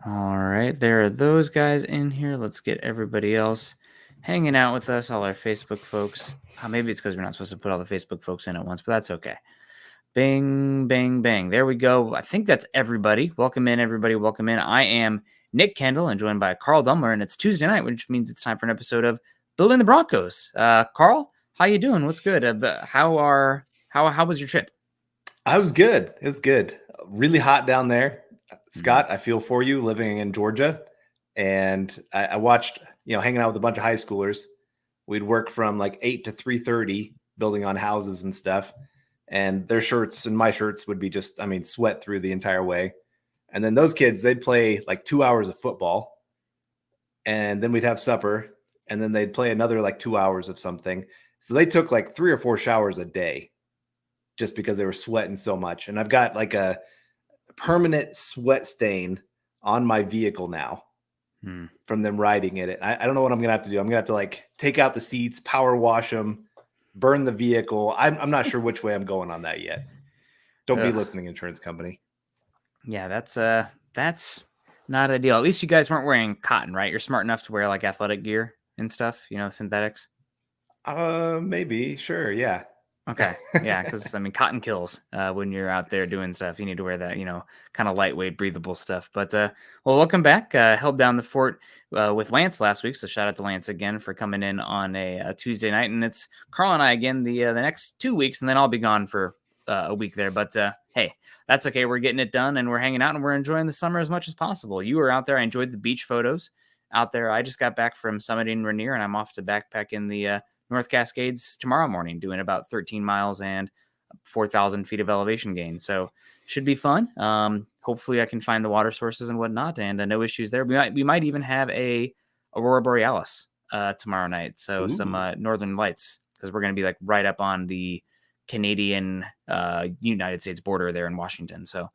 All right, there are those guys in here. Let's get everybody else hanging out with us, all our Facebook folks. Maybe it's because we're not supposed to put all the Facebook folks in at once, but that's okay. Bing, bang, bang. There we go. I think that's everybody. Welcome in, everybody. Welcome in. I am Nick Kendell and joined by Carl Dumler, and it's Tuesday night, which means it's time for an episode of Building the Broncos. Carl, how you doing? What's good? How was your trip? I was good. It was good. Really hot down there. Mm. Scott, I feel for you living in Georgia. And I watched, hanging out with a bunch of high schoolers. We'd work from like 8 to 3:30 building on houses and stuff. And their shirts and my shirts would be just, sweat through the entire way. And then those kids, they'd play like 2 hours of football. And then we'd have supper. And then they'd play another like 2 hours of something. So they took like 3 or 4 showers a day just because they were sweating so much. And I've got like a permanent sweat stain on my vehicle now from them riding in it. I don't know what I'm going to have to do. I'm going to have to like take out the seats, power wash them, burn the vehicle. I'm not sure which way I'm going on that yet. Don't be listening, insurance company. Yeah, that's not ideal. At least you guys weren't wearing cotton, right? You're smart enough to wear like athletic gear and stuff, synthetics. Maybe. Sure. Yeah. Okay. Yeah. Because cotton kills when you're out there doing stuff. You need to wear that, kind of lightweight, breathable stuff. But well, welcome back. Held down the fort with Lance last week. So shout out to Lance again for coming in on a Tuesday night. And it's Carl and I again the next 2 weeks, and then I'll be gone for a week there. But hey, that's okay. We're getting it done and we're hanging out and we're enjoying the summer as much as possible. You were out there. I enjoyed the beach photos out there. I just got back from summiting Rainier and I'm off to backpack in the North Cascades tomorrow morning, doing about 13 miles and 4,000 feet of elevation gain. So should be fun. Hopefully I can find the water sources and whatnot, and no issues there. We might even have a Aurora Borealis tomorrow night. So some Northern Lights, because we're going to be like right up on the Canadian United States border there in Washington. So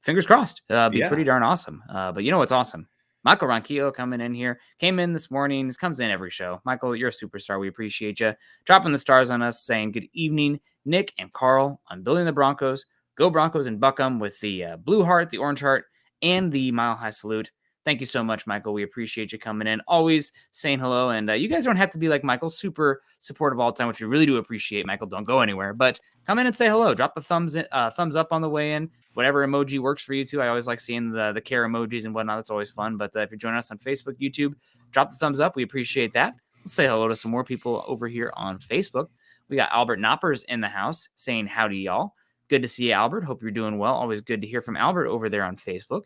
fingers crossed. Be pretty darn awesome. But you know what's awesome? Michael Ronquillo coming in here. Came in this morning. This comes in every show. Michael, you're a superstar. We appreciate you. Dropping the stars on us, saying good evening, Nick and Carl, on Building the Broncos. Go Broncos and buck 'em with the blue heart, the orange heart, and the mile high salute. Thank you so much, Michael. We appreciate you coming in. Always saying hello. And you guys don't have to be like Michael, super supportive all the time, which we really do appreciate. Michael, don't go anywhere. But come in and say hello. Drop the thumbs up on the way in. Whatever emoji works for you too. I always like seeing the care emojis and whatnot. That's always fun. But if you're joining us on Facebook, YouTube, drop the thumbs up. We appreciate that. Let's say hello to some more people over here on Facebook. We got Albert Knoppers in the house saying howdy, y'all. Good to see you, Albert. Hope you're doing well. Always good to hear from Albert over there on Facebook.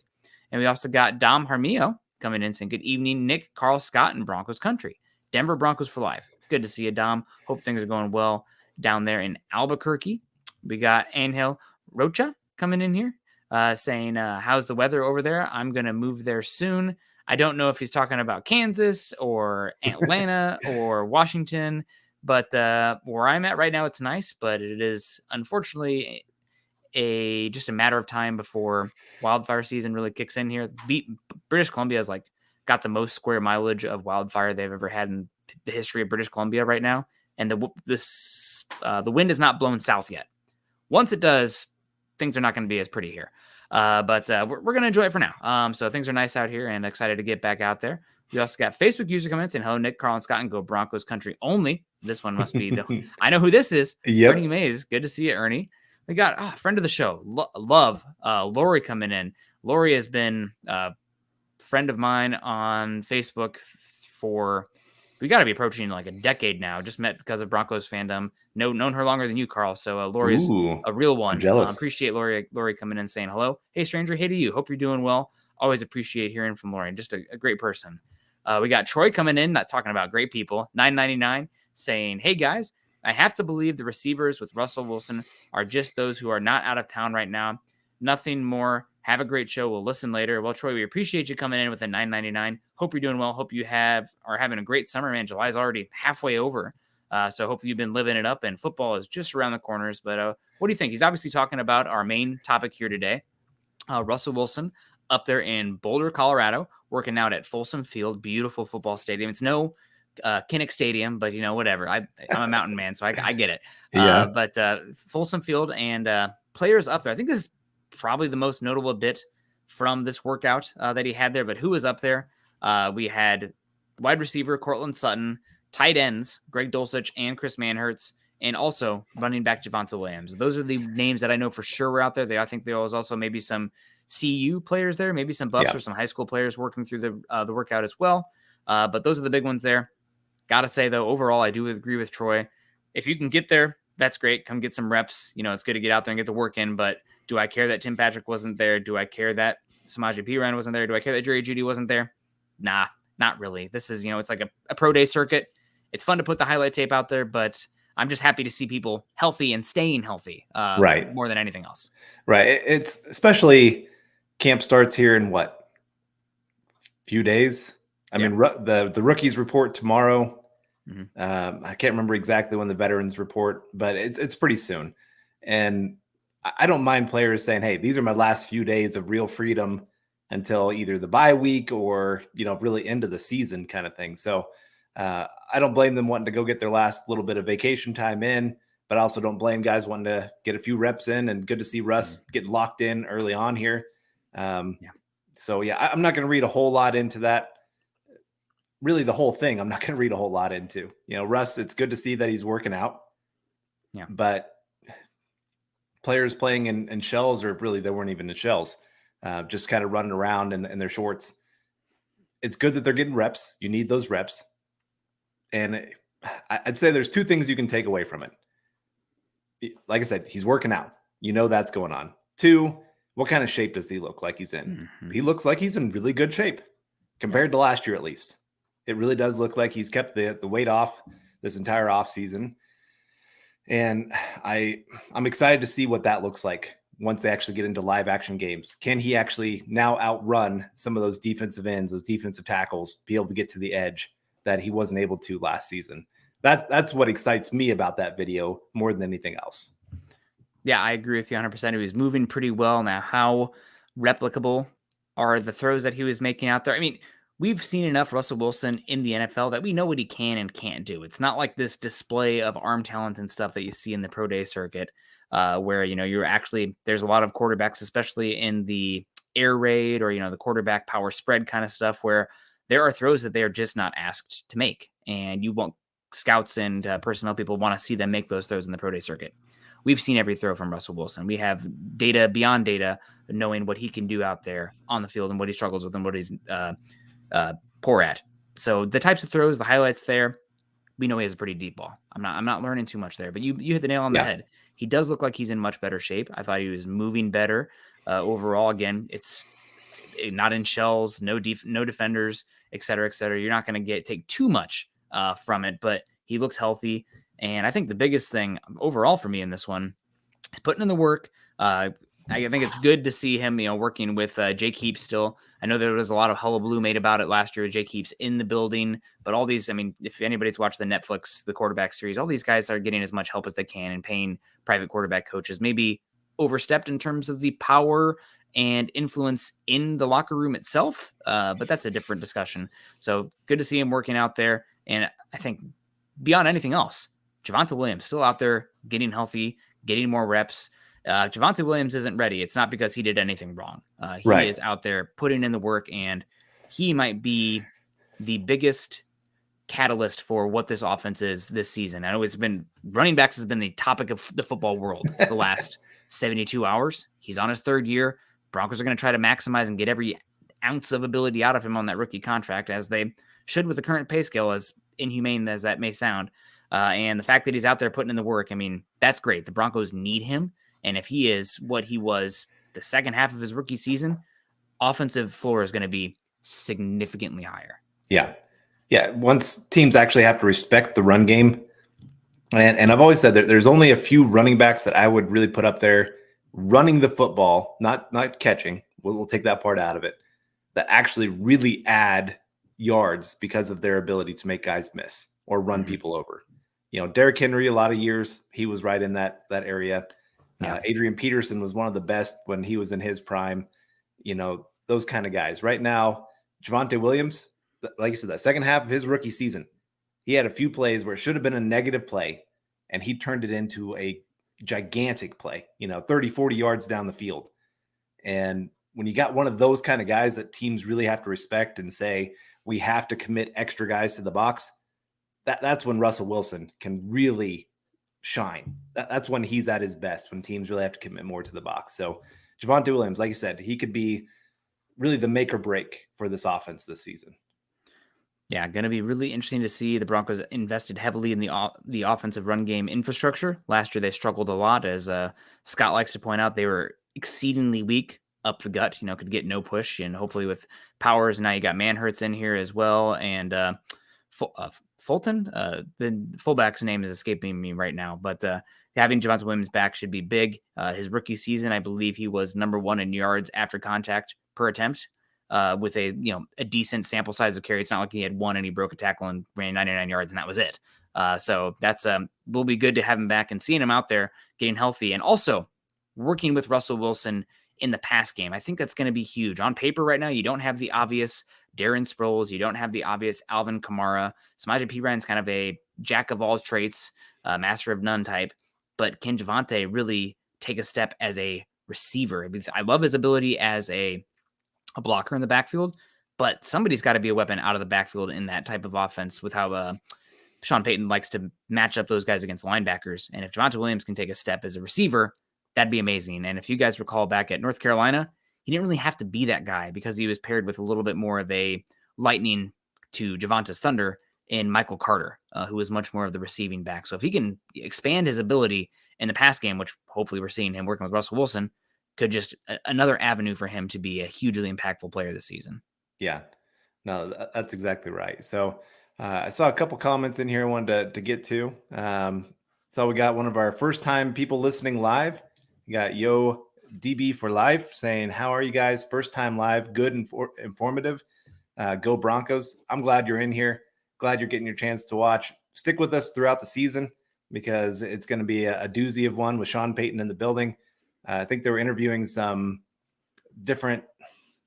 And we also got Dom Harmio coming in saying good evening, Nick, Carl, Scott, and Broncos country. Denver Broncos for life. Good to see you, Dom. Hope things are going well down there in Albuquerque. We got Angel Rocha coming in here saying, how's the weather over there? I'm going to move there soon. I don't know if he's talking about Kansas or Atlanta or Washington, but where I'm at right now, it's nice, but it is unfortunately just a matter of time before wildfire season really kicks in here. British Columbia has got the most square mileage of wildfire they've ever had in the history of British Columbia right now. And the wind is not blown south yet. Once it does, things are not going to be as pretty here. But we're going to enjoy it for now. So things are nice out here and excited to get back out there. We also got Facebook user comments saying, hello, Nick, Carl, and Scott, and go Broncos country only. This one must be I know who this is. Yep. Ernie Mays. Good to see you, Ernie. We got a friend of the show, love Lori coming in. Lori has been a friend of mine on Facebook we got to be approaching like a decade now. Just met because of Broncos fandom. Known her longer than you, Carl. So Lori's a real one. I'm jealous. Appreciate Lori coming in saying hello. Hey, stranger. Hey to you. Hope you're doing well. Always appreciate hearing from Lori. Just a great person. We got Troy coming in, not talking about great people. $9.99 saying, hey guys, I have to believe the receivers with Russell Wilson are just those who are not out of town right now. Nothing more. Have a great show. We'll listen later. Well, Troy, we appreciate you coming in with a $9.99. Hope you're doing well. Hope you are having a great summer, man. July's already halfway over. So hopefully you've been living it up, and football is just around the corners. But what do you think? He's obviously talking about our main topic here today. Russell Wilson up there in Boulder, Colorado, working out at Folsom Field. Beautiful football stadium. It's no Kinnick Stadium, but whatever. I'm a mountain man, so I get it. Yeah. But Folsom Field and players up there. I think this is probably the most notable bit from this workout that he had there. But who was up there? We had wide receiver Cortland Sutton, tight ends Greg Dulcich and Chris Manhertz, and also running back Javonte Williams. Those are the names that I know for sure were out there. I think there was also maybe some CU players there, maybe some Buffs or some high school players working through the workout as well. But those are the big ones there. Gotta say, though, overall, I do agree with Troy. If you can get there, that's great. Come get some reps. It's good to get out there and get the work in. But do I care that Tim Patrick wasn't there? Do I care that Samaje Perine wasn't there? Do I care that Jerry Jeudy wasn't there? Nah, not really. This is, it's like a pro day circuit. It's fun to put the highlight tape out there, but I'm just happy to see people healthy and staying healthy, right? More than anything else. Right. It's especially camp starts here in what? Few days. I mean, the rookies report tomorrow. I can't remember exactly when the veterans report, but it's pretty soon. And I don't mind players saying, hey, these are my last few days of real freedom until either the bye week or, really into the season kind of thing. So I don't blame them wanting to go get their last little bit of vacation time in, but I also don't blame guys wanting to get a few reps in, and good to see Russ getting locked in early on here. So I'm not going to read a whole lot into that. Really, the whole thing, I'm not going to read a whole lot into. Russ, it's good to see that he's working out. Yeah. But players playing in shells, or really they weren't even in shells, just kind of running around in their shorts. It's good that they're getting reps. You need those reps. And I'd say there's two things you can take away from it. Like I said, he's working out. That's going on. Two, what kind of shape does he look like he's in? He looks like he's in really good shape compared to last year, at least. It really does look like he's kept the weight off this entire off season. And I'm excited to see what that looks like once they actually get into live action games. Can he actually now outrun some of those defensive ends, those defensive tackles, be able to get to the edge that he wasn't able to last season? That's what excites me about that video more than anything else. Yeah, I agree with you 100%. He was moving pretty well. Now, how replicable are the throws that he was making out there? I mean, we've seen enough Russell Wilson in the NFL that we know what he can and can't do. It's not like this display of arm talent and stuff that you see in the pro day circuit, where, you're actually, there's a lot of quarterbacks, especially in the air raid or, the quarterback power spread kind of stuff, where there are throws that they are just not asked to make. And you won't, scouts and personnel people want to see them make those throws in the pro day circuit. We've seen every throw from Russell Wilson. We have data beyond data, knowing what he can do out there on the field and what he struggles with and what he's poor at. So the types of throws, the highlights there, we know he has a pretty deep ball. I'm not learning too much there, but you hit the nail on the head. He does look like he's in much better shape. I thought he was moving better overall. Again, it's not in shells, no defenders, et cetera, et cetera. You're not going to take too much from it, but he looks healthy. And I think the biggest thing overall for me in this one is putting in the work. I think it's good to see him, working with Jake Heaps still. I know there was a lot of hullabaloo made about it last year. Jake Heaps in the building, but all these, if anybody's watched the Netflix, the quarterback series, all these guys are getting as much help as they can and paying private quarterback coaches. Maybe overstepped in terms of the power and influence in the locker room itself, but that's a different discussion. So good to see him working out there. And I think beyond anything else, Javonte Williams still out there getting healthy, getting more reps. Javonte Williams isn't ready. It's not because he did anything wrong. He is out there putting in the work, and he might be the biggest catalyst for what this offense is this season. I know running backs has been the topic of the football world the last 72 hours. He's on his third year. Broncos are going to try to maximize and get every ounce of ability out of him on that rookie contract, as they should with the current pay scale, as inhumane as that may sound. And the fact that he's out there putting in the work, that's great. The Broncos need him. And if he is what he was the second half of his rookie season, offensive floor is going to be significantly higher. Yeah. Once teams actually have to respect the run game. And I've always said that there's only a few running backs that I would really put up there running the football, not catching. We'll take that part out of it, that actually really add yards because of their ability to make guys miss or run people over. Derrick Henry, a lot of years, he was right in that area. Adrian Peterson was one of the best when he was in his prime. Those kind of guys. Right now, Javonte Williams, like I said, that second half of his rookie season, he had a few plays where it should have been a negative play, and he turned it into a gigantic play, 30, 40 yards down the field. And when you got one of those kind of guys that teams really have to respect and say, we have to commit extra guys to the box, that's when Russell Wilson can really shine. That's when he's at his best, when teams really have to commit more to the box. So Javonte Williams, like you said, he could be really the make or break for this offense this season. Yeah, going to be really interesting to see. The Broncos invested heavily in the offensive run game infrastructure. Last year, they struggled a lot. As Scott likes to point out, they were exceedingly weak up the gut, could get no push. And hopefully with Powers, now you got Manhurts in here as well. And Fulton, the fullback's name is escaping me right now. But having Javonte Williams back should be big. His rookie season, I believe he was number 1 in yards after contact per attempt. With a decent sample size of carry. It's not like he had one and he broke a tackle and ran 99 yards and that was it. So that's will be good to have him back and seeing him out there getting healthy and also working with Russell Wilson in the pass game. I think that's going to be huge. On paper right now, you don't have the obvious Darren Sproles. You don't have the obvious Alvin Kamara. Samaje Perine's kind of a jack of all traits, master of none type. But can Javonte really take a step as a receiver? I love his ability as a blocker in the backfield, but somebody's got to be a weapon out of the backfield in that type of offense with how Sean Payton likes to match up those guys against linebackers. And if Javonte Williams can take a step as a receiver, that'd be amazing. And if you guys recall back at North Carolina, he didn't really have to be that guy because he was paired with a little bit more of a lightning to Javante's thunder in Michael Carter, who was much more of the receiving back. So if he can expand his ability in the pass game, which hopefully we're seeing him working with Russell Wilson, could just another avenue for him to be a hugely impactful player this season. Yeah, no, that's exactly right. So I saw a couple comments in here I wanted to get to. So we got one of our first time people listening live. We got Yo DB for Life saying, how are you guys? First time live, good and informative. Go Broncos. I'm glad you're in here. Glad you're getting your chance to watch. Stick with us throughout the season because it's going to be a doozy of one with Sean Payton in the building. I think they were interviewing some different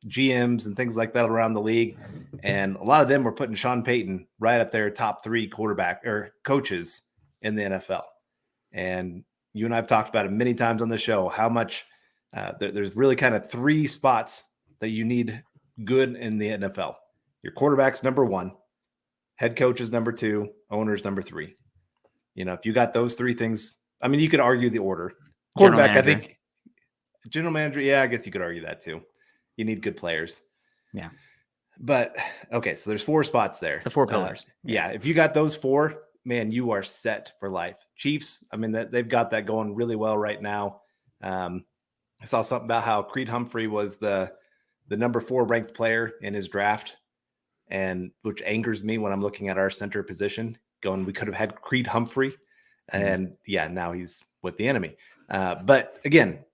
GMs and things like that around the league. And a lot of them were putting Sean Payton right up there, top 3 quarterback or coaches in the NFL. And you and I've talked about it many times on the show, how much there's really kind of 3 spots that you need good in the NFL. Your quarterback's number 1, head coach is number 2, owner's number 3. If you got those 3 things, I mean, you could argue the order. Quarterback, I think. General manager, yeah, I guess you could argue that too. You need good players. Yeah. But, okay, so there's 4 spots there. The 4 pillars. Yeah, if you got those 4, man, you are set for life. Chiefs, I mean, they've got that going really well right now. I saw something about how Creed Humphrey was the number 4 ranked player in his draft, and which angers me when I'm looking at our center position, going, we could have had Creed Humphrey. And, yeah, now he's with the enemy. But, again,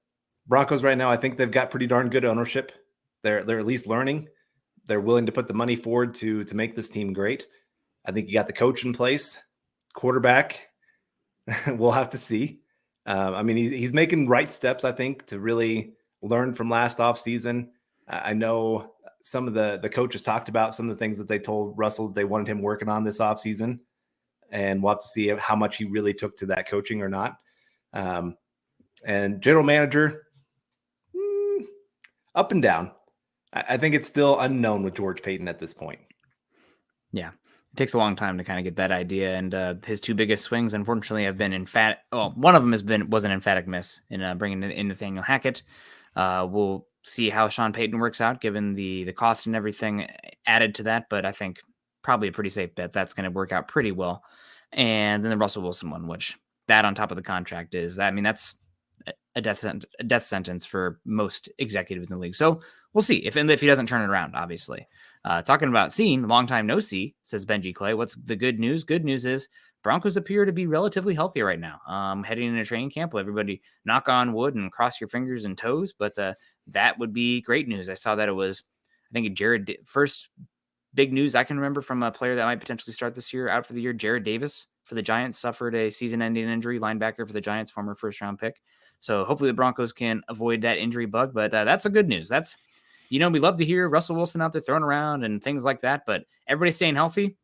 Broncos right now, I think they've got pretty darn good ownership. They're at least learning. They're willing to put the money forward to make this team great. I think you got the coach in place. Quarterback, we'll have to see. I mean, he's making right steps, I think, to really learn from last offseason. I know some of the coaches talked about some of the things that they told Russell they wanted him working on this offseason. And we'll have to see how much he really took to that coaching or not. And general manager, up and down. I think it's still unknown with George Payton at this point. Yeah. It takes a long time to kind of get that idea. And his 2 biggest swings, unfortunately, have been emphatic. Well, one of them was an emphatic miss in bringing in Nathaniel Hackett. We'll see how Sean Payton works out, given the cost and everything added to that. But I think probably a pretty safe bet that's going to work out pretty well. And then the Russell Wilson one, which that on top of the contract is, I mean, that's a death sentence for most executives in the league. So we'll see if he doesn't turn it around, obviously. Talking about seeing, long time no see, says Benji Clay. What's the good news? Good news is Broncos appear to be relatively healthy right now. Heading into training camp, will everybody knock on wood and cross your fingers and toes, but that would be great news. I saw that it was, I think, first big news I can remember from a player that might potentially start this year out for the year. Jared Davis for the Giants suffered a season-ending injury, linebacker for the Giants, former first-round pick. So hopefully the Broncos can avoid that injury bug, but that's a good news. That's, we love to hear Russell Wilson out there throwing around and things like that, but everybody staying healthy,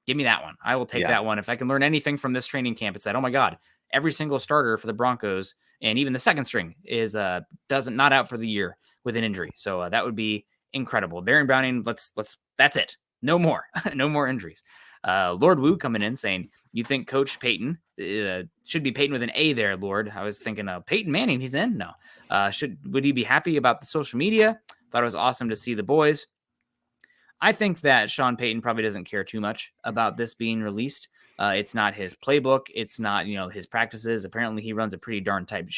give me that one. I will take that one. If I can learn anything from this training camp, it's that, oh my God, every single starter for the Broncos And even the second string is not out for the year with an injury. So that would be incredible. Baron Browning, that's it. No more, no more injuries. Lord Wu coming in saying, you think Coach Peyton, should be Peyton with an A there, Lord. I was thinking Peyton Manning, he's in? No. Would he be happy about the social media? Thought it was awesome to see the boys. I think that Sean Payton probably doesn't care too much about this being released. It's not his playbook. It's not, his practices. Apparently he runs a pretty darn tight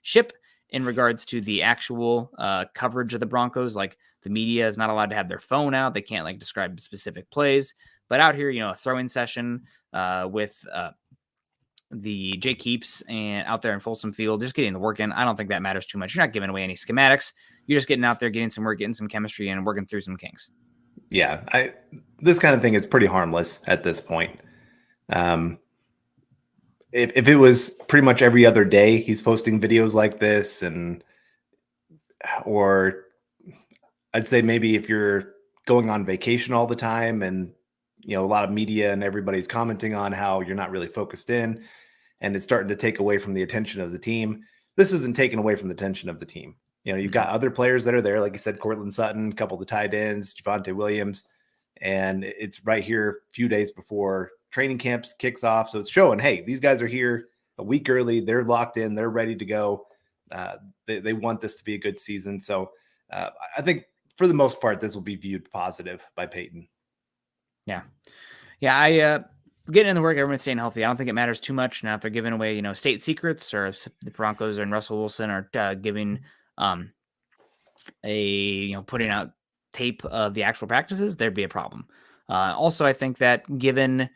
ship in regards to the actual coverage of the Broncos. Like, the media is not allowed to have their phone out. They can't describe specific plays, but out here, a throwing session with the Jake Heaps and out there in Folsom Field, just getting the work in. I don't think that matters too much. You're not giving away any schematics. You're just getting out there, getting some work, getting some chemistry, and working through some kinks. Yeah, this kind of thing is pretty harmless at this point. If it was pretty much every other day he's posting videos like this, or I'd say maybe if you're going on vacation all the time and a lot of media and everybody's commenting on how you're not really focused in and it's starting to take away from the attention of the team. This isn't taking away from the attention of the team. You've got other players that are there, like you said, Cortland Sutton, a couple of the tight ends, Javonte Williams, and it's right here a few days before training camps kicks off. So it's showing, hey, these guys are here a week early. They're locked in. They're ready to go. They want this to be a good season. So I think for the most part, this will be viewed positive by Peyton. Yeah. I getting in the work, everyone's staying healthy. I don't think it matters too much now if they're giving away, state secrets, or if the Broncos and Russell Wilson are giving putting out tape of the actual practices, there'd be a problem. Also, I think that given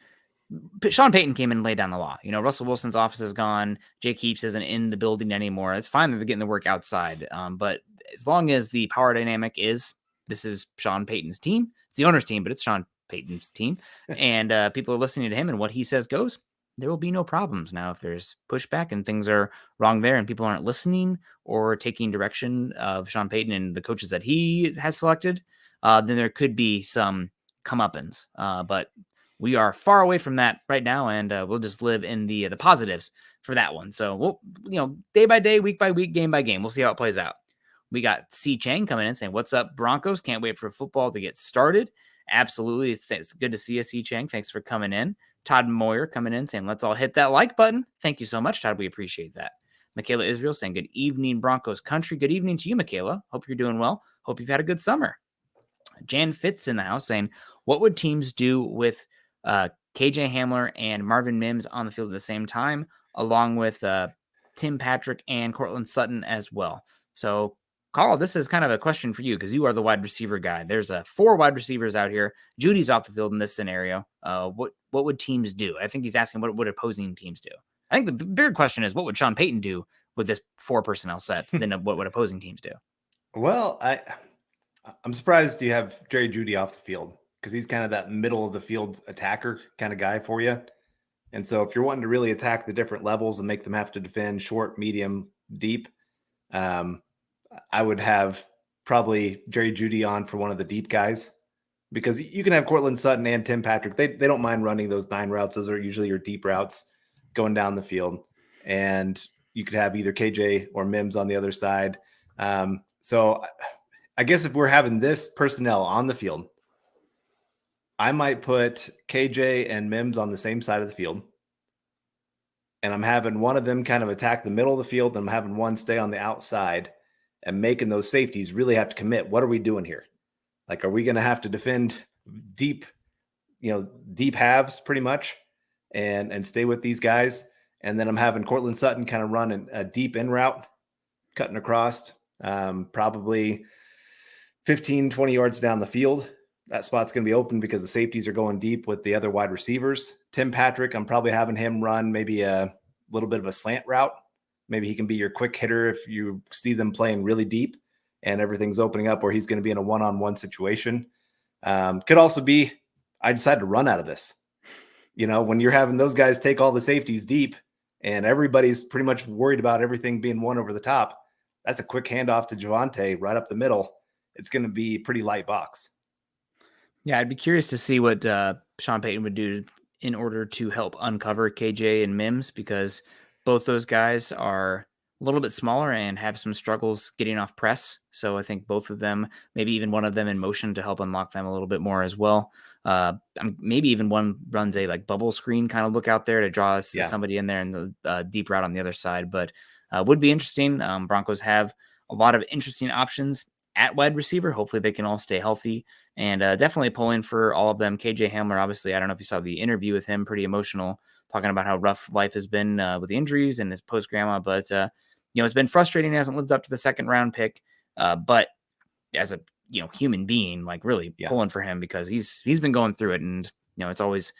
Sean Payton came in and laid down the law, Russell Wilson's office is gone. Jake Heaps isn't in the building anymore. It's fine that they're getting the work outside. But as long as the power dynamic this is Sean Payton's team, it's the owner's team, but it's Sean Payton's team, and people are listening to him and what he says goes, there will be no problems. Now, if there's pushback and things are wrong there and people aren't listening or taking direction of Sean Payton and the coaches that he has selected, then there could be some comeuppance. But we are far away from that right now, and we'll just live in the positives for that one. So we'll, day by day, week by week, game by game, we'll see how it plays out. We got C. Chang coming in saying, "What's up, Broncos? Can't wait for football to get started." Absolutely. It's good to see you, C. Chang. Thanks for coming in. Todd Moyer coming in saying, "Let's all hit that like button." Thank you so much, Todd. We appreciate that. Michaela Israel saying, "Good evening, Broncos country." Good evening to you, Michaela. Hope you're doing well. Hope you've had a good summer. Jan Fitz in the house saying, "What would teams do with KJ Hamler and Marvin Mims on the field at the same time, along with Tim Patrick and Cortland Sutton as well?" So, Carl, this is kind of a question for you because you are the wide receiver guy. There's 4 wide receivers out here. Judy's off the field in this scenario. What would teams do? I think he's asking what would opposing teams do. I think the bigger question is, what would Sean Payton do with this 4 personnel set than what would opposing teams do? Well, I'm surprised you have Jerry Jeudy off the field because he's kind of that middle of the field attacker kind of guy for you. And so if you're wanting to really attack the different levels and make them have to defend short, medium, deep, I would have probably Jerry Jeudy on for one of the deep guys, because you can have Cortland Sutton and Tim Patrick. They don't mind running those 9 routes. Those are usually your deep routes going down the field. And you could have either KJ or Mims on the other side. So I guess if we're having this personnel on the field, I might put KJ and Mims on the same side of the field. And I'm having one of them kind of attack the middle of the field, and I'm having one stay on the outside, and making those safeties really have to commit. What are we doing here? Like, are we going to have to defend deep halves pretty much and stay with these guys? And then I'm having Cortland Sutton kind of run a deep in route, cutting across, probably 15, 20 yards down the field. That spot's going to be open because the safeties are going deep with the other wide receivers. Tim Patrick, I'm probably having him run maybe a little bit of a slant route. Maybe he can be your quick hitter if you see them playing really deep and everything's opening up, or he's going to be in a one-on-one situation. Could also be, I decided to run out of this. When you're having those guys take all the safeties deep and everybody's pretty much worried about everything being won over the top, that's a quick handoff to Javonte right up the middle. It's going to be pretty light box. Yeah, I'd be curious to see what Sean Payton would do in order to help uncover KJ and Mims, because both those guys are a little bit smaller and have some struggles getting off press. So I think both of them, maybe even one of them in motion to help unlock them a little bit more as well. Maybe even one runs a like bubble screen kind of look out there to draw somebody in there in the deep route on the other side. But would be interesting. Broncos have a lot of interesting options at wide receiver. Hopefully they can all stay healthy, and definitely pulling for all of them. KJ Hamler, obviously, I don't know if you saw the interview with him, pretty emotional, talking about how rough life has been with the injuries and his post grandma. But, it's been frustrating. He hasn't lived up to the second round pick. But as a, human being, like really pulling for him because he's been going through it. And, it's always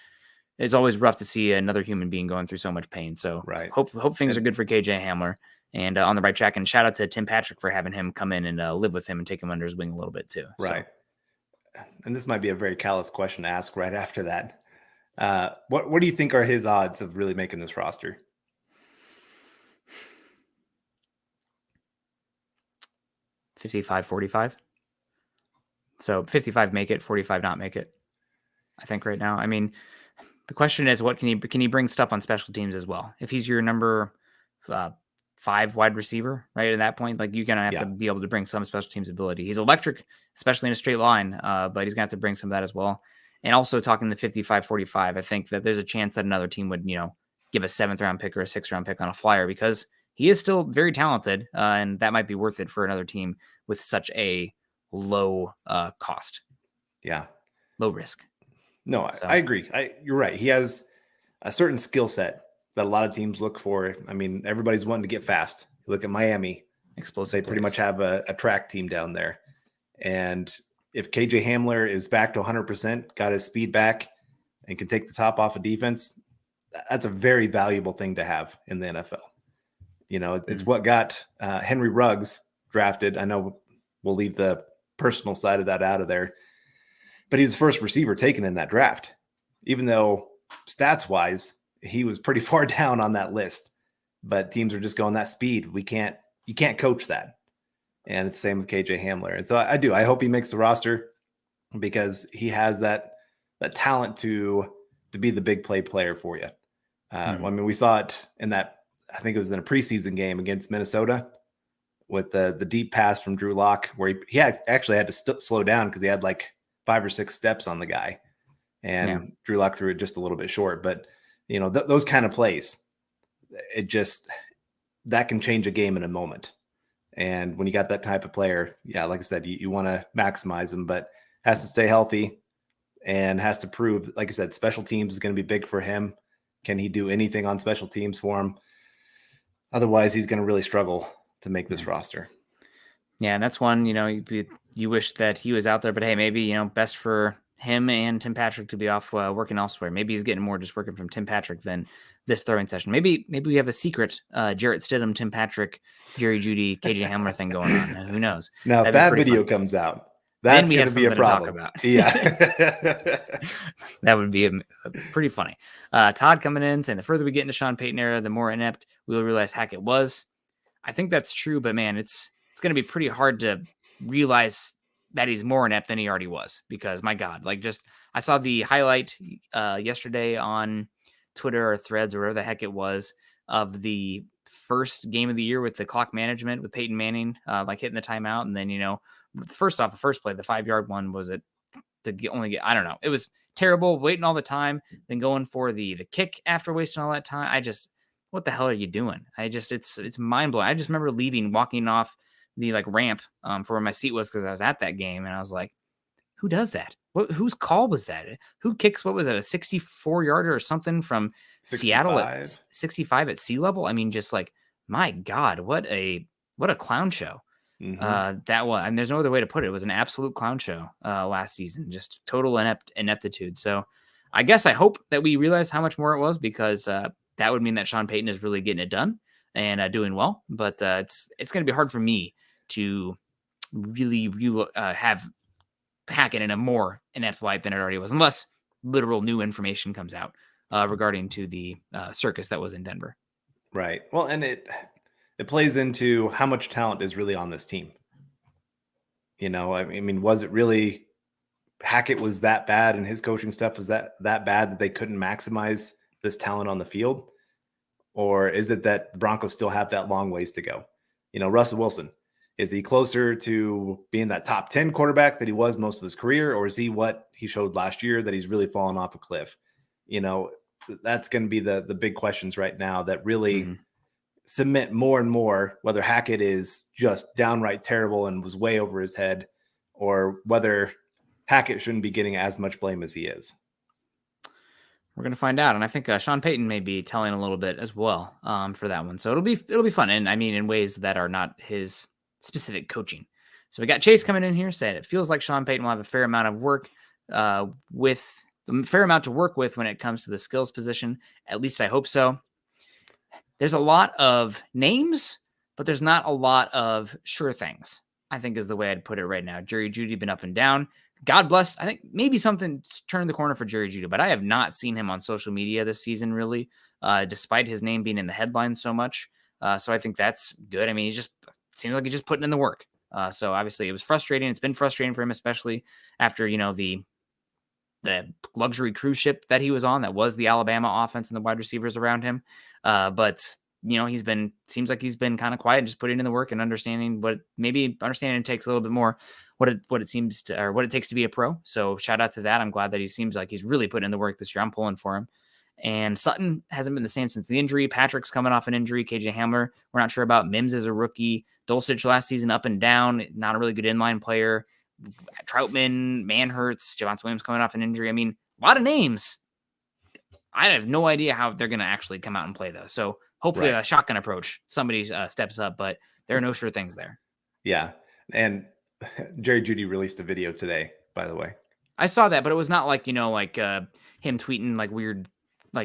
rough to see another human being going through so much pain. So hope things are good for KJ Hamler and on the right track. And shout out to Tim Patrick for having him come in and live with him and take him under his wing a little bit too. Right. So. And this might be a very callous question to ask right after that. What do you think are his odds of really making this roster? $55-45. So 55 make it, 45 not make it, I think right now. I mean, the question is, what can he bring stuff on special teams as well? If he's your number 5 wide receiver, right? At that point, like you're going to have to be able to bring some special teams ability. He's electric, especially in a straight line, but he's going to have to bring some of that as well. And also talking the 55-45, I think that there's a chance that another team would, give a 7th round pick or a 6th round pick on a flyer because he is still very talented, and that might be worth it for another team with such a low cost. Yeah. Low risk. No, I agree. You're right. He has a certain skill set that a lot of teams look for. I mean, everybody's wanting to get fast. You look at Miami. Explosive They pretty much have a track team down there. And if KJ Hamler is back to 100%, got his speed back, and can take the top off of defense, that's a very valuable thing to have in the NFL. It's what got Henry Ruggs drafted. I know we'll leave the personal side of that out of there, but he's the first receiver taken in that draft, even though stats-wise, he was pretty far down on that list. But teams are just going that speed. You can't coach that. And it's the same with KJ Hamler. And so I hope he makes the roster because he has that talent to be the big play player for you. I mean, we saw it in that, I think it was in a preseason game against Minnesota with the deep pass from Drew Lock, where he actually had to slow down because he had like 5 or 6 steps on the guy, and Drew Lock threw it just a little bit short. But those kind of plays, that can change a game in a moment. And when you got that type of player, like I said, you want to maximize him, but has to stay healthy and has to prove, like I said, special teams is going to be big for him. Can he do anything on special teams for him? Otherwise, he's going to really struggle to make this roster. Yeah, and that's one, you wish that he was out there, but hey, maybe, best for him and Tim Patrick to be off working elsewhere. Maybe he's getting more just working from Tim Patrick than this throwing session. Maybe we have a secret Jarrett Stidham, Tim Patrick, Jerry Judy, KJ Hamler thing going on. Who knows? Now, if that video comes out, that's going to be a problem. To talk about. Yeah. That would be pretty funny. Todd coming in saying the further we get into Sean Payton era, the more inept we'll realize Hackett was. I think that's true, but man, it's going to be pretty hard to realize that he's more inept than he already was because my God, I saw the highlight yesterday on Twitter or Threads or wherever the heck it was of the first game of the year with the clock management with Peyton Manning, hitting the timeout. And then, first off, the first play, the 5-yard one, was it to I don't know. It was terrible waiting all the time, then going for the kick after wasting all that time. What the hell are you doing? It's mind blowing. I just remember walking off the ramp for where my seat was because I was at that game, and I was like, who does that? Whose call was that? Who kicks? What was it? A 64-yarder or something from 65. Seattle at 65 at sea level? I mean, just my God, what a clown show. Mm-hmm. That was, and there's no other way to put it. It was an absolute clown show last season, just total ineptitude. So I guess I hope that we realize how much more it was because that would mean that Sean Payton is really getting it done and doing well. But it's going to be hard for me to really have Hackett in a more inept light than it already was, unless literal new information comes out regarding to the circus that was in Denver. Right. Well, and it plays into how much talent is really on this team. I mean, was it really Hackett was that bad and his coaching stuff was that bad that they couldn't maximize this talent on the field? or is it that the Broncos still have that long ways to go? Russell Wilson, is he closer to being that top 10 quarterback that he was most of his career, or is he what he showed last year that he's really fallen off a cliff? That's going to be the big questions right now that really cement more and more whether Hackett is just downright terrible and was way over his head, or whether Hackett shouldn't be getting as much blame as he is. We're going to find out. And I think Sean Payton may be telling a little bit as well for that one. So it'll be fun. And I mean, in ways that are not his specific coaching. So we got Chase coming in here saying it feels like Sean Payton will have a fair amount of work to work with when it comes to the skills position. At least I hope so. There's a lot of names, but there's not a lot of sure things, I think is the way I'd put it right now. Jerry Jeudy been up and down. God bless. I think maybe something turned the corner for Jerry Jeudy, but I have not seen him on social media this season, really, despite his name being in the headlines so much. So I think that's good. I mean, seems like he's just putting in the work. So obviously it was frustrating. It's been frustrating for him, especially after, the luxury cruise ship that he was on. That was the Alabama offense and the wide receivers around him. But seems like he's been kind of quiet and just putting in the work and understanding it takes a little bit more what it takes to be a pro. So shout out to that. I'm glad that he seems like he's really putting in the work this year. I'm pulling for him. And Sutton hasn't been the same since the injury. Patrick's coming off an injury. KJ Hamler, we're not sure about. Mims is a rookie. Dulcich last season up and down, not a really good inline player. Troutman, Manhurts, Javonte Williams coming off an injury. I mean, a lot of names. I have no idea how they're going to actually come out and play those. So hopefully a shotgun approach, somebody steps up, but there are no sure things there. Yeah. And Jerry Jeudy released a video today, by the way. I saw that, but it was not like, him tweeting like weird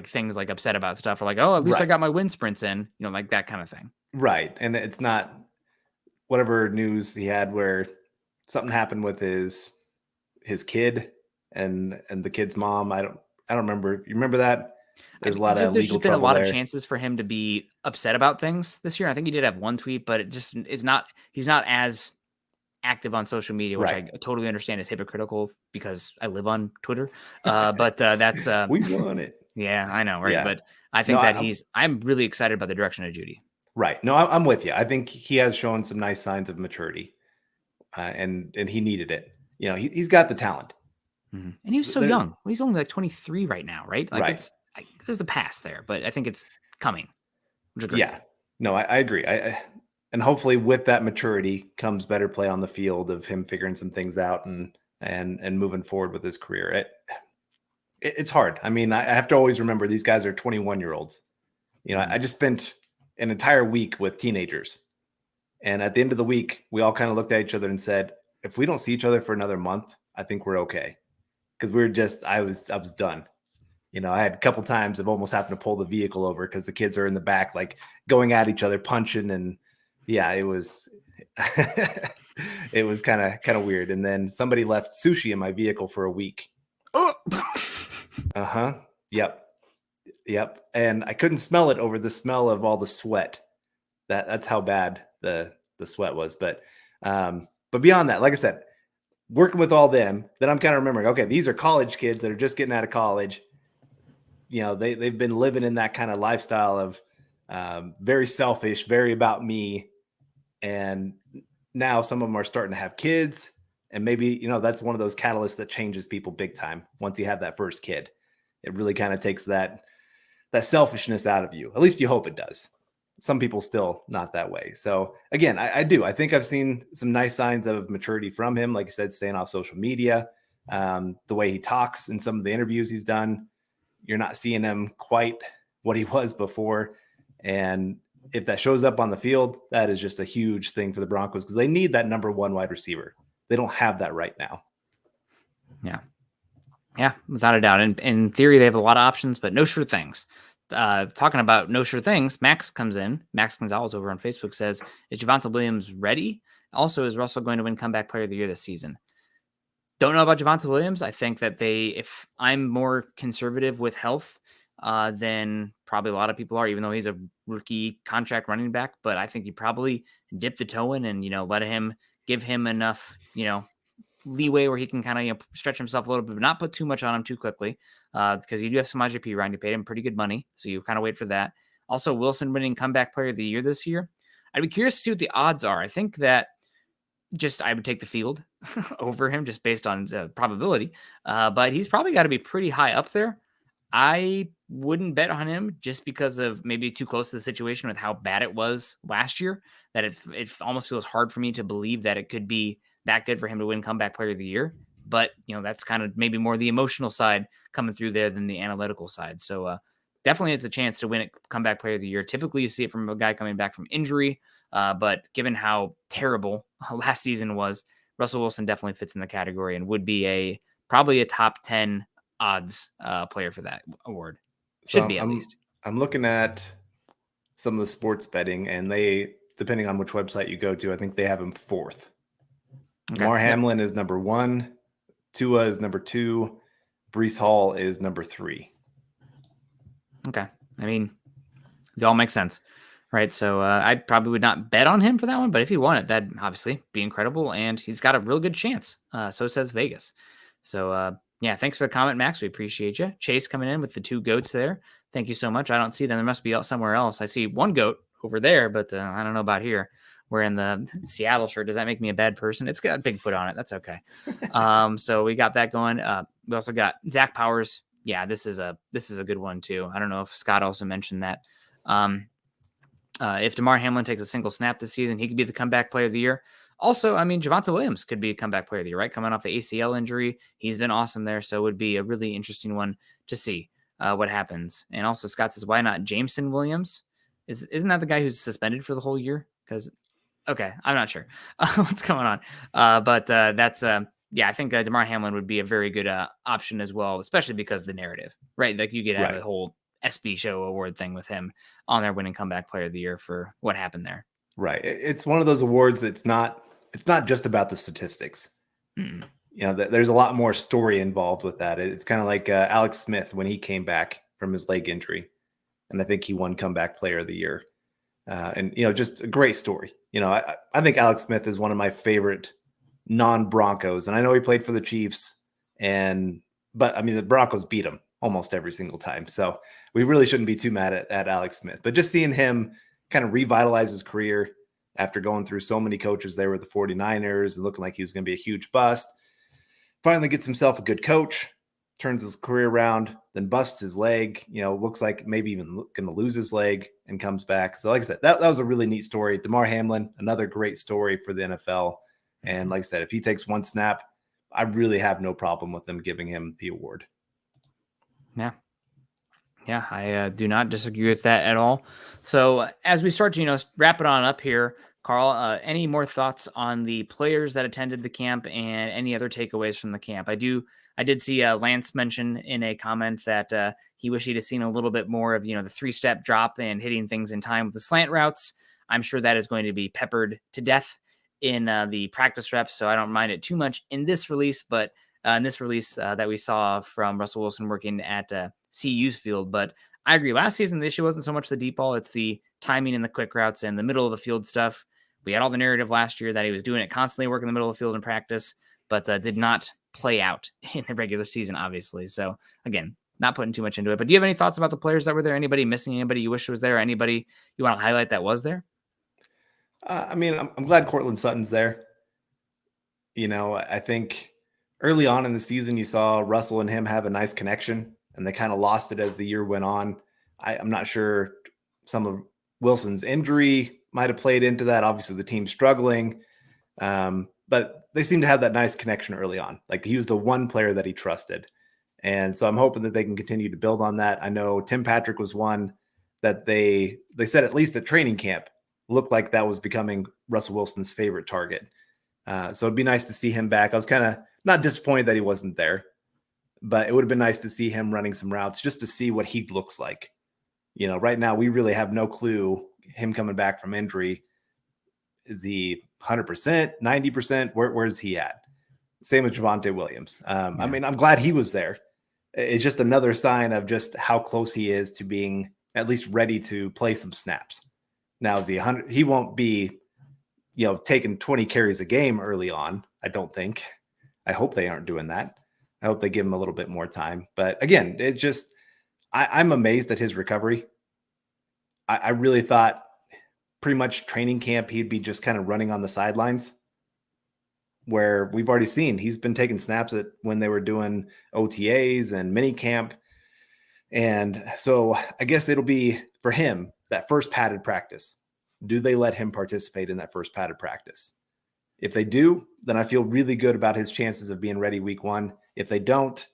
things like upset about stuff or like, oh, at least I got my wind sprints in, like that kind of thing. Right. And it's not whatever news he had where something happened with his kid and the kid's mom. I don't remember. You remember that? There's a lot of legal trouble. There's been a lot of chances for him to be upset about things this year. I think he did have one tweet, but it just is not. He's not as active on social media, which I totally understand is hypocritical because I live on Twitter. But that's we want it. Yeah, I know, right? Yeah. But I think I'm really excited about the direction of Jeudy. Right. No, I'm with you. I think he has shown some nice signs of maturity, and he needed it. He's got the talent. Mm-hmm. And he was so young. Well, he's only like 23 right now, right? There's the past there, but I think it's coming. Yeah. No, I agree. And hopefully with that maturity comes better play on the field of him figuring some things out and moving forward with his career. It's hard. I mean, I have to always remember these guys are 21-year-olds. I just spent an entire week with teenagers. And at the end of the week, we all kind of looked at each other and said, if we don't see each other for another month, I think we're okay. Because I was done. I had a couple times of almost having to pull the vehicle over because the kids are in the back, like going at each other, punching. And yeah, it was, it was kind of weird. And then somebody left sushi in my vehicle for a week. Oh, Yep. And I couldn't smell it over the smell of all the sweat. That's how bad the sweat was. But beyond that, like I said, working with all them, then I'm kind of remembering, okay, these are college kids that are just getting out of college. They've been living in that kind of lifestyle of very selfish, very about me. And now some of them are starting to have kids. And maybe, that's one of those catalysts that changes people big time. Once you have that first kid, it really kind of takes that selfishness out of you. At least you hope it does. Some people still not that way. So again, I do. I think I've seen some nice signs of maturity from him. Like I said, staying off social media, the way he talks in some of the interviews he's done, you're not seeing him quite what he was before. And if that shows up on the field, that is just a huge thing for the Broncos because they need that number one wide receiver. They don't have that right now. Yeah, without a doubt. And in theory, they have a lot of options, but no sure things. Talking about no sure things, Max comes in. Max Gonzalez over on Facebook says, is Javonte Williams ready? Also, is Russell going to win comeback player of the year this season? Don't know about Javonte Williams. I think that if I'm more conservative with health than probably a lot of people are, even though he's a rookie contract running back, but I think you probably dip the toe in and, give him enough, leeway where he can kind of stretch himself a little bit, but not put too much on him too quickly because you do have some IGP around. You paid him pretty good money, so you kind of wait for that. Also, Wilson winning comeback player of the year this year. I'd be curious to see what the odds are. I think that I would take the field over him just based on probability. But he's probably got to be pretty high up there. I wouldn't bet on him just because of maybe too close to the situation with how bad it was last year, that it almost feels hard for me to believe that it could be that good for him to win comeback player of the year. But, that's kind of maybe more the emotional side coming through there than the analytical side. So definitely it's a chance to win it comeback player of the year. Typically you see it from a guy coming back from injury. But given how terrible last season was, Russell Wilson definitely fits in the category and would be probably a top 10 odds player for that award. Should be at least. I'm looking at some of the sports betting, and they, depending on which website you go to, I think they have him fourth. Okay. Damar Hamlin is number 1. Tua is number 2. Breece Hall is number 3. Okay. I mean, they all make sense, right? So I probably would not bet on him for that one, but if he won it, that'd obviously be incredible. And he's got a real good chance. So says Vegas. So yeah, thanks for the comment, Max. We appreciate you. Chase coming in with the 2 goats there. Thank you so much. I don't see them. There must be somewhere else. I see 1 goat over there, but I don't know about here. We're in the Seattle shirt. Does that make me a bad person? It's got Bigfoot on it. That's okay. So we got that going. We also got Zach Powers. Yeah, this is a good one too. I don't know if Scott also mentioned that. If Damar Hamlin takes a single snap this season, he could be the comeback player of the year. Also, I mean, Javonte Williams could be a comeback player of the year, right? Coming off the ACL injury. He's been awesome there. So it would be a really interesting one to see what happens. And also Scott says, why not Jameson Williams? Isn't that the guy who's suspended for the whole year? Because, okay, I'm not sure what's going on. But that's, yeah, I think Damar Hamlin would be a very good option as well, especially because of the narrative, right? Like you get out of the whole SB show award thing with him on there winning comeback player of the year for what happened there. Right. It's one of those awards. It's not just about the statistics. Mm-mm. There's a lot more story involved with that. It's kind of like Alex Smith when he came back from his leg injury, and I think he won comeback player of the year. And just a great story. I think Alex Smith is one of my favorite non-Broncos, and I know he played for the Chiefs, but I mean the Broncos beat him almost every single time, so we really shouldn't be too mad at Alex Smith. But just seeing him kind of revitalize his career after going through so many coaches there with the 49ers and looking like he was going to be a huge bust, finally gets himself a good coach, turns his career around, then busts his leg, looks like maybe even going to lose his leg and comes back. So like I said, that was a really neat story. Damar Hamlin, another great story for the NFL. And like I said, if he takes 1 snap, I really have no problem with them giving him the award. Yeah, I do not disagree with that at all. So as we start to, wrap it on up here, Carl, any more thoughts on the players that attended the camp and any other takeaways from the camp? I did see Lance mention in a comment that he wished he'd have seen a little bit more of, the 3-step drop and hitting things in time with the slant routes. I'm sure that is going to be peppered to death in the practice reps, so I don't mind it too much in this release, but in this release that we saw from Russell Wilson working at CU's field. But I agree. Last season, the issue wasn't so much the deep ball. It's the timing and the quick routes and the middle of the field stuff. We had all the narrative last year that he was doing it constantly, working in the middle of the field in practice, but did not play out in the regular season, obviously. So again, not putting too much into it. But do you have any thoughts about the players that were there? Anybody missing? Anybody you wish was there? Anybody you want to highlight that was there? I mean, I'm glad Cortland Sutton's there. I think early on in the season, you saw Russell and him have a nice connection, and they kind of lost it as the year went on. I'm not sure some of Wilson's injury might have played into that. Obviously, the team's struggling, but they seem to have that nice connection early on. Like he was the one player that he trusted. And so I'm hoping that they can continue to build on that. I know Tim Patrick was one that they said at least at training camp looked like that was becoming Russell Wilson's favorite target. So it'd be nice to see him back. I was kind of not disappointed that he wasn't there, but it would have been nice to see him running some routes just to see what he looks like. Right now we really have no clue him coming back from injury. Is he 100%, 90%? Where's he at? Same with Javonte Williams. I mean, I'm glad he was there. It's just another sign of just how close he is to being at least ready to play some snaps. Now, is he 100? He won't be, taking 20 carries a game early on. I don't think. I hope they aren't doing that. I hope they give him a little bit more time. But again, it's just, I'm amazed at his recovery. I really thought pretty much training camp, he'd be just kind of running on the sidelines, where we've already seen he's been taking snaps at when they were doing OTAs and mini camp. And so I guess it'll be for him that first padded practice. Do they let him participate in that first padded practice? If they do, then I feel really good about his chances of being ready week 1. If they don't,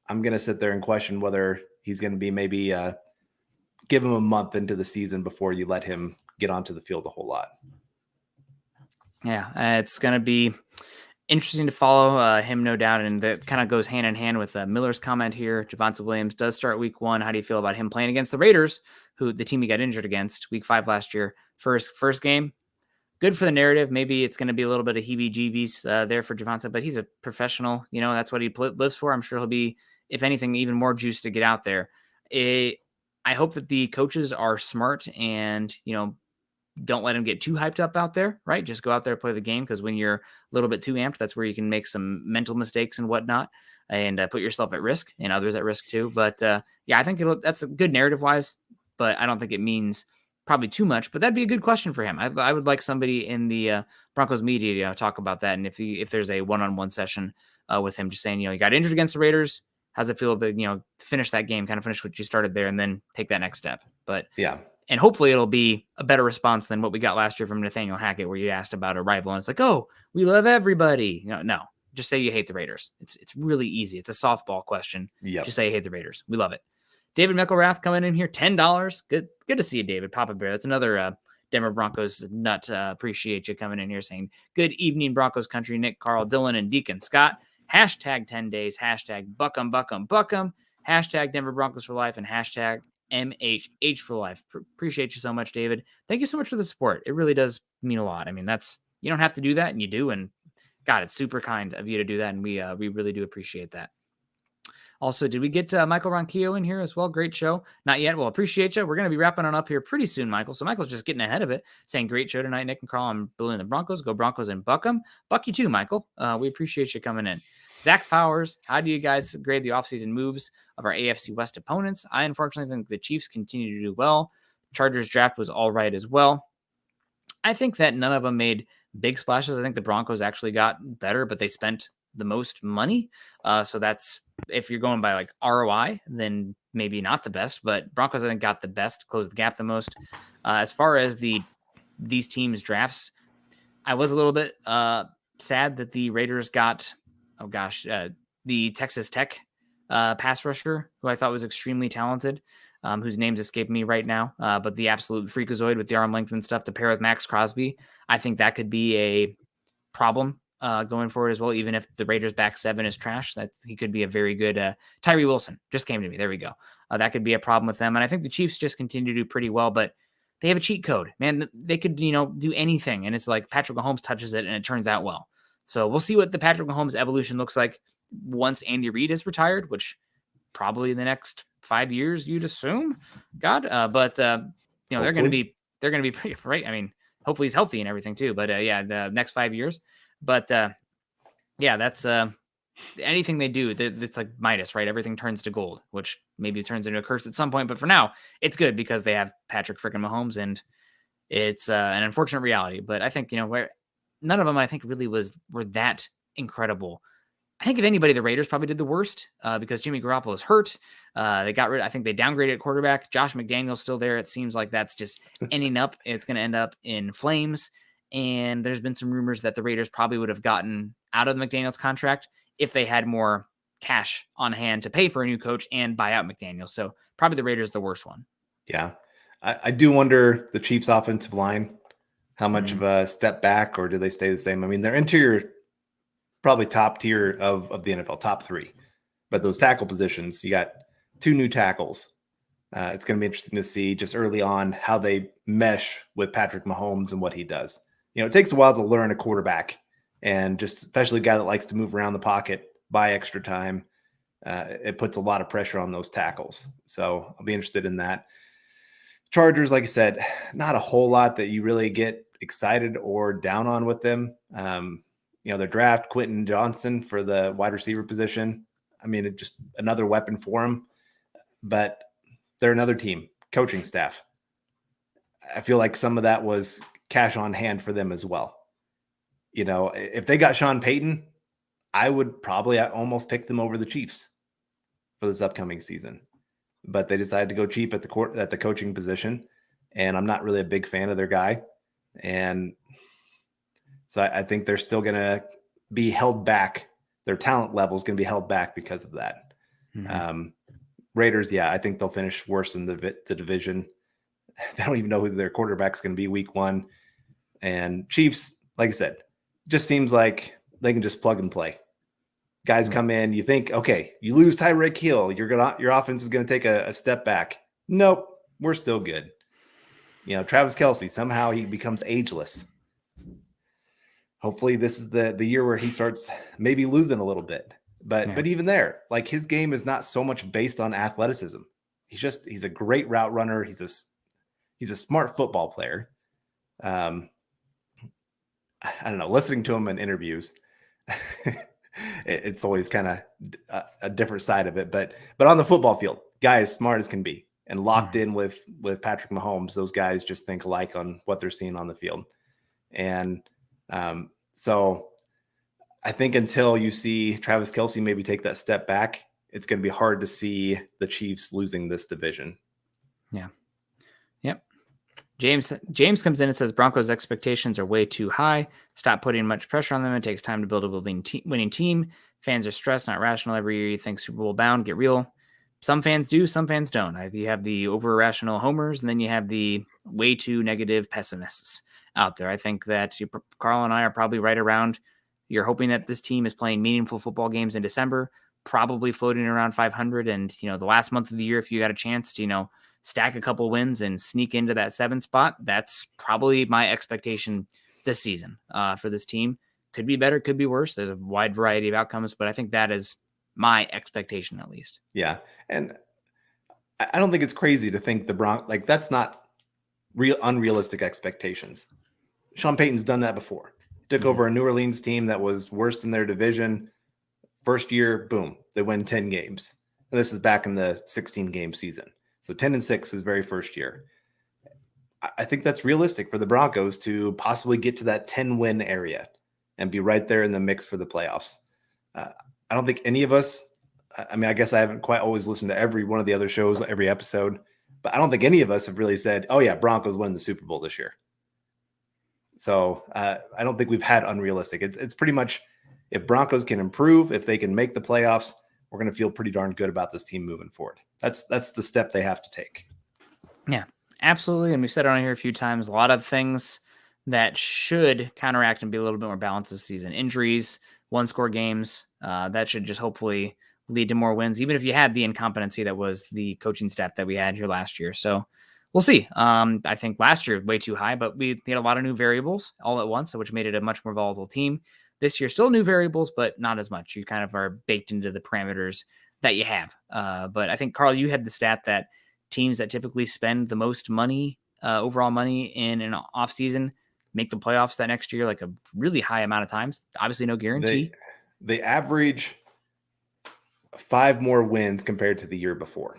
I'm going to sit there and question whether he's going to be maybe give him a month into the season before you let him get onto the field a whole lot. Yeah, it's going to be interesting to follow him, no doubt. And that kind of goes hand in hand with Miller's comment here. Javonte Williams does start week 1. How do you feel about him playing against the Raiders, who the team he got injured against week 5 last year? First game. Good for the narrative. Maybe it's going to be a little bit of heebie-jeebies there for Javonte, but he's a professional. You know, that's what he lives for. I'm sure he'll be, if anything, even more juiced to get out there. I hope that the coaches are smart and, you know, don't let him get too hyped up out there, right? Just go out there, play the game, because when you're a little bit too amped, that's where you can make some mental mistakes and whatnot, and put yourself at risk and others at risk too. But yeah, I think that's a good narrative-wise, but I don't think it means probably too much. But that'd be a good question for him. I would like somebody in the Broncos media to talk about that, and if there's a one-on-one session with him, just saying, you know, you got injured against the Raiders. How's it feel to, you know, finish that game, kind of finish what you started there, and then take that next step? But yeah. And hopefully it'll be a better response than what we got last year from Nathaniel Hackett, where you asked about a rival and it's like, oh, we love everybody. No, just say you hate the Raiders. It's really easy. It's a softball question. Yep. Just say you hate the Raiders. We love it. David McElrath coming in here, $10. Good to see you, David. Papa Bear. That's another Denver Broncos nut. Appreciate you coming in here saying, good evening, Broncos country. Nick, Carl, Dylan, and Deacon Scott. Hashtag 10 days. Hashtag Buckham, Buckham, Buckham. Hashtag Denver Broncos for life. And hashtag MHH for life. Appreciate you so much, David. Thank you so much for the support. It really does mean a lot. I mean, you don't have to do that, and you do. And God, it's super kind of you to do that, and we really do appreciate that. Also, did we get Michael Ronquillo in here as well? Great show. Not yet. Well, appreciate you. We're going to be wrapping on up here pretty soon, Michael. So Michael's just getting ahead of it, saying great show tonight, Nick and Carl. I'm believing the Broncos. Go Broncos and Buckham. Buck you too, Michael. We appreciate you coming in. Zach Powers, how do you guys grade the offseason moves of our AFC West opponents? I unfortunately think the Chiefs continue to do well. Chargers draft was all right as well. I think that none of them made big splashes. I think the Broncos actually got better, but they spent the most money. So that's, if you're going by like ROI, then maybe not the best, but Broncos, I think, got the best, closed the gap the most. As far as these teams' drafts, I was a little bit sad that the Raiders got, the Texas Tech pass rusher, who I thought was extremely talented, whose name's escaping me right now, but the absolute freakazoid with the arm length and stuff to pair with Max Crosby. I think that could be a problem going forward as well. Even if the Raiders back 7 is trash, that he could be a very good Tyree Wilson. Just came to me. There we go. That could be a problem with them. And I think the Chiefs just continue to do pretty well, but they have a cheat code, man. They could, do anything. And it's like Patrick Mahomes touches it and it turns out well. So we'll see what the Patrick Mahomes evolution looks like once Andy Reid is retired, which probably in the next 5 years, you'd assume. God, but they're going to be pretty right. I mean, hopefully he's healthy and everything too. But the next 5 years. But that's anything they do. It's like Midas, right? Everything turns to gold, which maybe turns into a curse at some point. But for now, it's good because they have Patrick freaking Mahomes, and it's an unfortunate reality. But I think where none of them, I think, really were that incredible. I think if anybody, the Raiders probably did the worst because Jimmy Garoppolo is hurt. I think they downgraded at quarterback. Josh McDaniel's still there. It seems like that's just ending up. It's going to end up in flames. And there's been some rumors that the Raiders probably would have gotten out of the McDaniels contract if they had more cash on hand to pay for a new coach and buy out McDaniels. So probably the Raiders the worst one. Yeah. I do wonder the Chiefs offensive line, how much of a step back, or do they stay the same? I mean, their interior probably top tier of the NFL, top 3. But those tackle positions, you got 2 new tackles. It's going to be interesting to see just early on how they mesh with Patrick Mahomes and what he does. It takes a while to learn a quarterback, and just especially a guy that likes to move around the pocket, buy extra time. It puts a lot of pressure on those tackles. So I'll be interested in that. Chargers, like I said, not a whole lot that you really get excited or down on with them. Their draft, Quentin Johnson for the wide receiver position. I mean, it's just another weapon for him, but they're another team, coaching staff. I feel like some of that was cash on hand for them as well. If they got Sean Payton, I would probably almost pick them over the Chiefs for this upcoming season. But they decided to go cheap at the coaching position, and I'm not really a big fan of their guy. And so I think they're still going to be held back. Their talent level is going to be held back because of that. Mm-hmm. Raiders, I think they'll finish worse in the division. They don't even know who their quarterback's going to be week 1. And Chiefs, like I said, just seems like they can just plug and play. Guys come in, you think, okay, you lose Tyreek Hill, your offense is going to take a step back. Nope, we're still good. Travis Kelce, somehow he becomes ageless. Hopefully this is the year where he starts maybe losing a little bit. But even there, like, his game is not so much based on athleticism. He's a great route runner. He's a smart football player. I don't know, listening to him in interviews, it's always kind of a different side of it. But on the football field, guy as smart as can be and locked in with Patrick Mahomes. Those guys just think alike on what they're seeing on the field. And so I think until you see Travis Kelce maybe take that step back, it's going to be hard to see the Chiefs losing this division. Yeah. Yep. James comes in and says Broncos expectations are way too high. Stop putting much pressure on them. It takes time to build a winning team. Fans are stressed, not rational. Every year you think Super Bowl bound. Get real. Some fans do, some fans don't. You have the over-rational homers, and then you have the way too negative pessimists out there. I think that Carl and I are probably right around. You're hoping that this team is playing meaningful football games in December, probably floating around 500. And, the last month of the year, if you got a chance to, stack a couple wins and sneak into that 7th spot, that's probably my expectation this season for this team. Could be better, could be worse. There's a wide variety of outcomes, but I think that is my expectation at least. Yeah. And I don't think it's crazy to think the Broncos, like, that's not unrealistic expectations. Sean Payton's done that before. Took over a New Orleans team that was worst in their division. First year, boom, they win 10 games. And this is back in the 16-game season. So 10-6 his very first year. I think that's realistic for the Broncos to possibly get to that 10-win area and be right there in the mix for the playoffs. I don't think any of us, I mean, I guess I haven't quite always listened to every one of the other shows, every episode, but I don't think any of us have really said, oh yeah, Broncos win the Super Bowl this year. So I don't think we've had unrealistic. It's pretty much, if Broncos can improve, if they can make the playoffs, we're going to feel pretty darn good about this team moving forward. That's the step they have to take. Yeah, absolutely. And we've said it on here a few times, a lot of things that should counteract and be a little bit more balanced this season. Injuries, 1-score games, that should just hopefully lead to more wins, even if you had the incompetency that was the coaching staff that we had here last year. So we'll see. I think last year way too high, but we had a lot of new variables all at once, which made it a much more volatile team. This year, still new variables, but not as much. You kind of are baked into the parameters that you have. But I think, Carl, you had the stat that teams that typically spend the most money, overall money in an offseason, make the playoffs that next year, like a really high amount of times. Obviously, no guarantee. They average 5 more wins compared to the year before.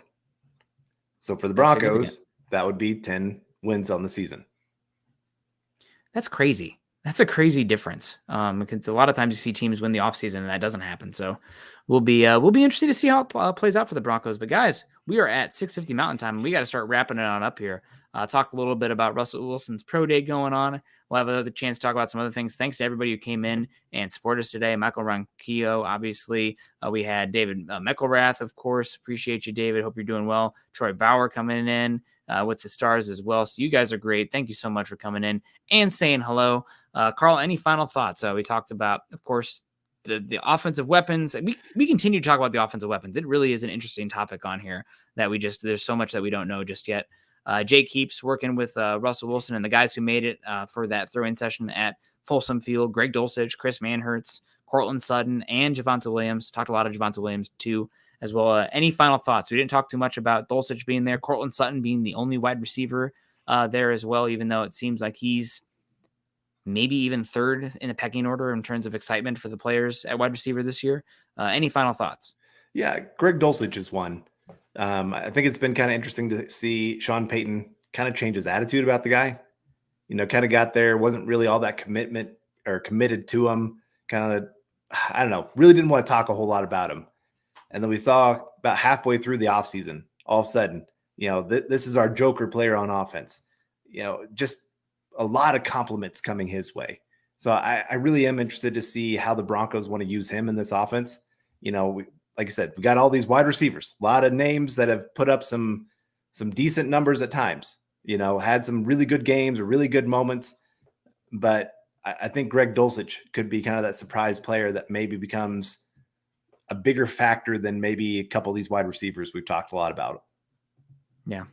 So for the Broncos, that would be 10 wins on the season. That's crazy. That's a crazy difference. Because a lot of times you see teams win the offseason and that doesn't happen. So we'll be interested to see how it plays out for the Broncos. But guys, we are at 6:50 Mountain Time, and we got to start wrapping it on up here. Talk a little bit about Russell Wilson's pro day going on. We'll have another chance to talk about some other things. Thanks to everybody who came in and supported us today. Michael Ronquillo, obviously. We had David Meckelrath, of course. Appreciate you, David. Hope you're doing well. Troy Bauer coming in with the stars as well. So you guys are great. Thank you so much for coming in and saying hello. Carl, any final thoughts? We talked about, of course, the offensive weapons. We continue to talk about the offensive weapons. It really is an interesting topic on here that there's so much that we don't know just yet. Jake Heaps working with Russell Wilson and the guys who made it for that throw-in session at Folsom Field. Greg Dulcich, Chris Manhertz, Cortland Sutton, and Javonte Williams. Talked a lot of Javonte Williams too as well. Any final thoughts? We didn't talk too much about Dulcich being there. Cortland Sutton being the only wide receiver there as well, even though it seems like he's maybe even third in the pecking order in terms of excitement for the players at wide receiver this year. Any final thoughts? Yeah, Greg Dulcich is one. I think it's been kind of interesting to see Sean Payton kind of change his attitude about the guy. Kind of got there, wasn't really all that committed to him. Kind of, I don't know, really didn't want to talk a whole lot about him. And then we saw about halfway through the offseason, all of a sudden, this is our joker player on offense. Just a lot of compliments coming his way. So I really am interested to see how the Broncos want to use him in this offense. Like I said, we got all these wide receivers, a lot of names that have put up some decent numbers at times, had some really good games or really good moments. But I think Greg Dulcich could be kind of that surprise player that maybe becomes a bigger factor than maybe a couple of these wide receivers we've talked a lot about. Yeah.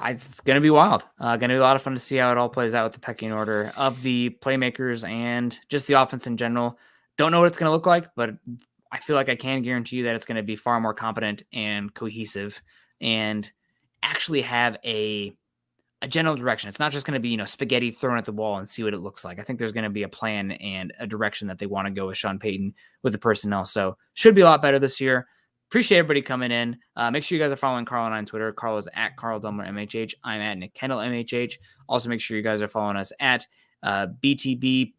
It's going to be wild. Going to be a lot of fun to see how it all plays out with the pecking order of the playmakers and just the offense in general. Don't know what it's going to look like, but I feel like I can guarantee you that it's going to be far more competent and cohesive and actually have a general direction. It's not just going to be, spaghetti thrown at the wall and see what it looks like. I think there's going to be a plan and a direction that they want to go with Sean Payton with the personnel. So should be a lot better this year. Appreciate everybody coming in. Make sure you guys are following Carl and I on Twitter. Carl is at Carl Dumler MHH. I'm at Nick Kendell MHH. Also make sure you guys are following us at BTB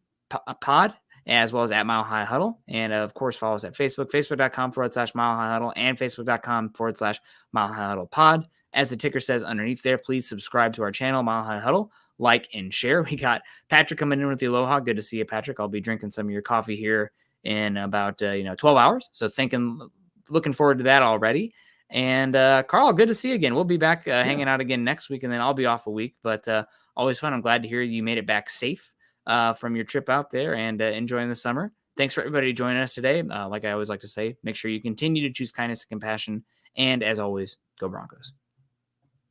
Pod, as well as at Mile High Huddle. And of course, follow us at Facebook, facebook.com/Mile High Huddle and facebook.com/Mile High Huddle Pod. As the ticker says underneath there, please subscribe to our channel, Mile High Huddle, like and share. We got Patrick coming in with the Aloha. Good to see you, Patrick. I'll be drinking some of your coffee here in about 12 hours. So looking forward to that already. And Carl, good to see you again. We'll be back hanging out again next week, and then I'll be off a week. But always fun. I'm glad to hear you made it back safe from your trip out there and enjoying the summer. Thanks for everybody joining us today. Like I always like to say, make sure you continue to choose kindness and compassion. And as always, go Broncos.